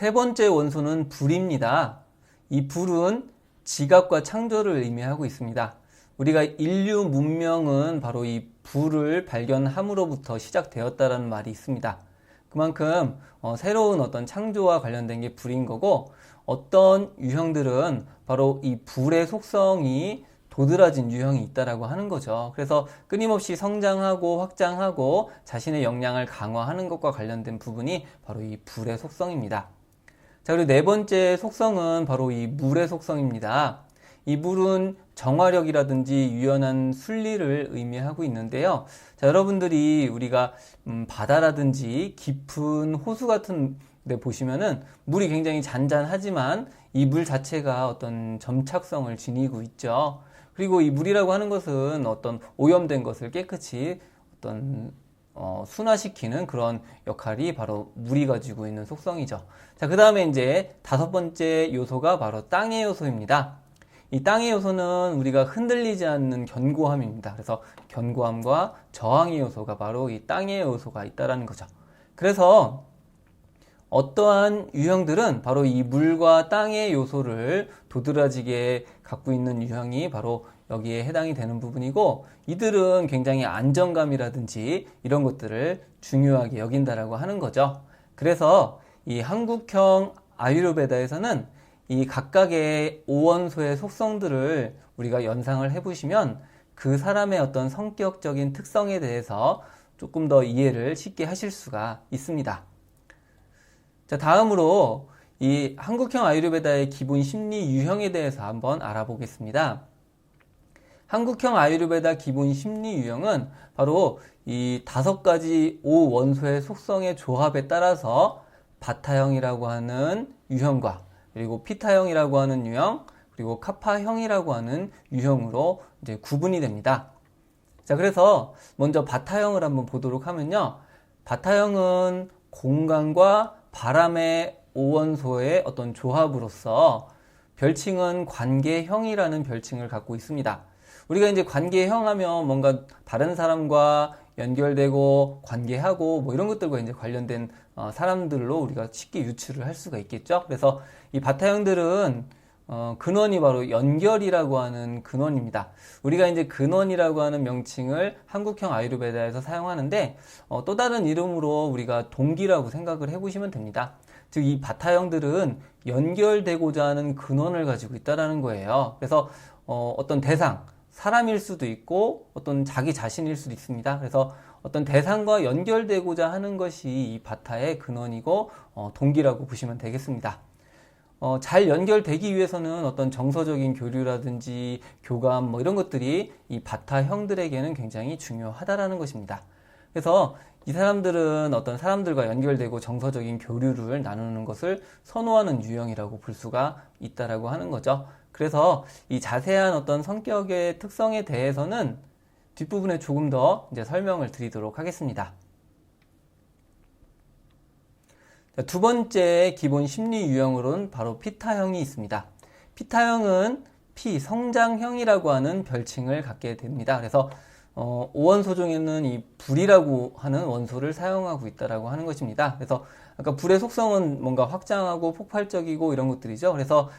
세 번째 원소는 불입니다. 이 불은 지각과 창조를 의미하고 있습니다. 우리가 인류 문명은 바로 이 불을 발견함으로부터 시작되었다라는 말이 있습니다. 그만큼 새로운 어떤 창조와 관련된 게 불인 거고, 어떤 유형들은 바로 이 불의 속성이 도드라진 유형이 있다라고 하는 거죠. 그래서 끊임없이 성장하고 확장하고 자신의 역량을 강화하는 것과 관련된 부분이 바로 이 불의 속성입니다. 자, 그리고 네 번째 속성은 바로 이 물의 속성입니다. 이 물은 정화력이라든지 유연한 순리를 의미하고 있는데요. 자, 여러분들이 우리가 바다라든지 깊은 호수 같은 데 보시면은 물이 굉장히 잔잔하지만 이 물 자체가 어떤 점착성을 지니고 있죠. 그리고 이 물이라고 하는 것은 어떤 오염된 것을 깨끗이 어떤 순화시키는 그런 역할이 바로 물이 가지고 있는 속성이죠. 자, 그 다음에 이제 다섯 번째 요소가 바로 땅의 요소입니다. 이 땅의 요소는 우리가 흔들리지 않는 견고함입니다. 그래서 견고함과 저항의 요소가 바로 이 땅의 요소가 있다라는 거죠. 그래서 어떠한 유형들은 바로 이 물과 땅의 요소를 도드라지게 갖고 있는 유형이 바로 여기에 해당이 되는 부분이고, 이들은 굉장히 안정감이라든지 이런 것들을 중요하게 여긴다라고 하는 거죠. 그래서 이 한국형 아유르베다에서는 이 각각의 오원소의 속성들을 우리가 연상을 해보시면 그 사람의 어떤 성격적인 특성에 대해서 조금 더 이해를 쉽게 하실 수가 있습니다. 자, 다음으로 이 한국형 아유르베다의 기본 심리 유형에 대해서 한번 알아보겠습니다. 한국형 아유르베다 기본 심리 유형은 바로 이 5가지 5원소의 속성의 조합에 따라서 바타형이라고 하는 유형과, 그리고 피타형이라고 하는 유형, 그리고 카파형이라고 하는 유형으로 이제 구분이 됩니다. 자, 그래서 먼저 바타형을 한번 보도록 하면요. 바타형은 공간과 바람의 5원소의 어떤 조합으로서 별칭은 관계형이라는 별칭을 갖고 있습니다. 우리가 이제 관계형 하면 뭔가 다른 사람과 연결되고 관계하고 뭐 이런 것들과 이제 관련된 사람들로 우리가 쉽게 유추를 할 수가 있겠죠. 그래서 이 바타형들은 근원이 바로 연결이라고 하는 근원입니다. 우리가 이제 근원이라고 하는 명칭을 한국형 아유르베다에서 사용하는데 또 다른 이름으로 우리가 동기라고 생각을 해보시면 됩니다. 즉 이 바타형들은 연결되고자 하는 근원을 가지고 있다라는 거예요. 그래서 어떤 대상, 사람일 수도 있고 어떤 자기 자신일 수도 있습니다. 그래서 어떤 대상과 연결되고자 하는 것이 이 바타의 근원이고 동기라고 보시면 되겠습니다. 잘 연결되기 위해서는 어떤 정서적인 교류라든지 교감 뭐 이런 것들이 이 바타형들에게는 굉장히 중요하다라는 것입니다. 그래서 이 사람들은 어떤 사람들과 연결되고 정서적인 교류를 나누는 것을 선호하는 유형이라고 볼 수가 있다라고 하는 거죠. 그래서 이 자세한 어떤 성격의 특성에 대해서는 뒷부분에 조금 더 이제 설명을 드리도록 하겠습니다. 자, 두 번째 기본 심리 유형으로는 바로 피타형이 있습니다. 피타형은 피성장형이라고 하는 별칭을 갖게 됩니다. 그래서 5원소 중에는 이 불이라고 하는 원소를 사용하고 있다라고 하는 것입니다. 그래서 아까 불의 속성은 뭔가 확장하고 폭발적이고 이런 것들이죠. 그래서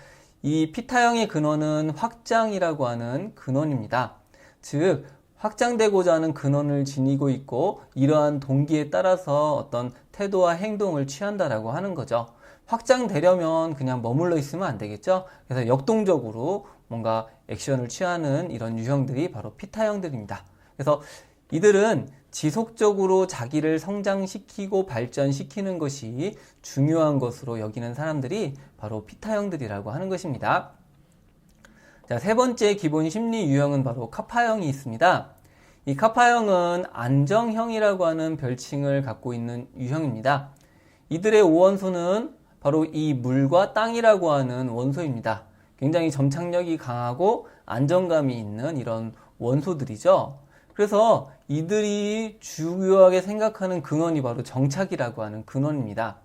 이 피타형의 근원은 확장이라고 하는 근원입니다. 즉 확장되고자 하는 근원을 지니고 있고 이러한 동기에 따라서 어떤 태도와 행동을 취한다라고 하는 거죠. 확장되려면 그냥 머물러 있으면 안 되겠죠. 그래서 역동적으로 뭔가 액션을 취하는 이런 유형들이 바로 피타형들입니다. 그래서 이들은 지속적으로 자기를 성장시키고 발전시키는 것이 중요한 것으로 여기는 사람들이 바로 피타형들이라고 하는 것입니다. 자, 세 번째 기본 심리 유형은 바로 카파형이 있습니다. 이 카파형은 안정형이라고 하는 별칭을 갖고 있는 유형입니다. 이들의 5원소는 바로 이 물과 땅이라고 하는 원소입니다. 굉장히 점착력이 강하고 안정감이 있는 이런 원소들이죠. 그래서 이들이 중요하게 생각하는 근원이 바로 정착이라고 하는 근원입니다.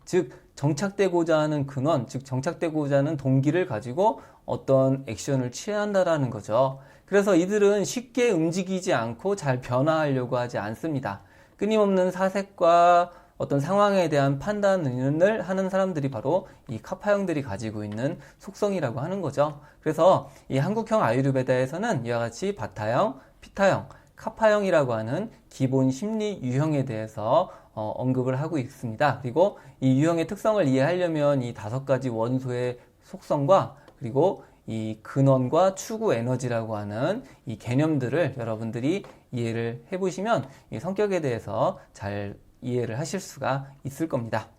즉 정착되고자 하는 근원, 즉 정착되고자 하는 동기를 가지고 어떤 액션을 취한다라는 거죠. 그래서 이들은 쉽게 움직이지 않고 잘 변화하려고 하지 않습니다. 끊임없는 사색과 어떤 상황에 대한 판단을 하는 사람들이 바로 이 카파형들이 가지고 있는 속성이라고 하는 거죠. 그래서 이 한국형 아유르베다에서는 이와 같이 바타형, 피타형, 카파형이라고 하는 기본 심리 유형에 대해서 언급을 하고 있습니다. 그리고 이 유형의 특성을 이해하려면 이 5가지 원소의 속성과 그리고 이 근원과 추구 에너지라고 하는 이 개념들을 여러분들이 이해를 해보시면 이 성격에 대해서 잘 이해를 하실 수가 있을 겁니다.